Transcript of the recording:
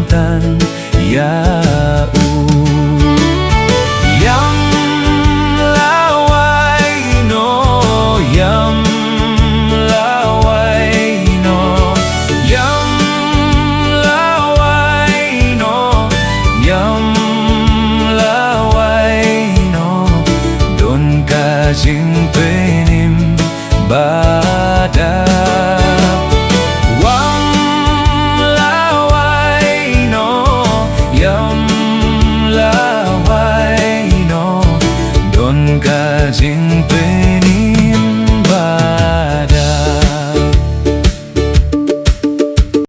tan ya Yam lawai no Yam lawai no Yam lawai no Yam lawai no Don ka jing penim bada Yam lawai no Don ka jing pe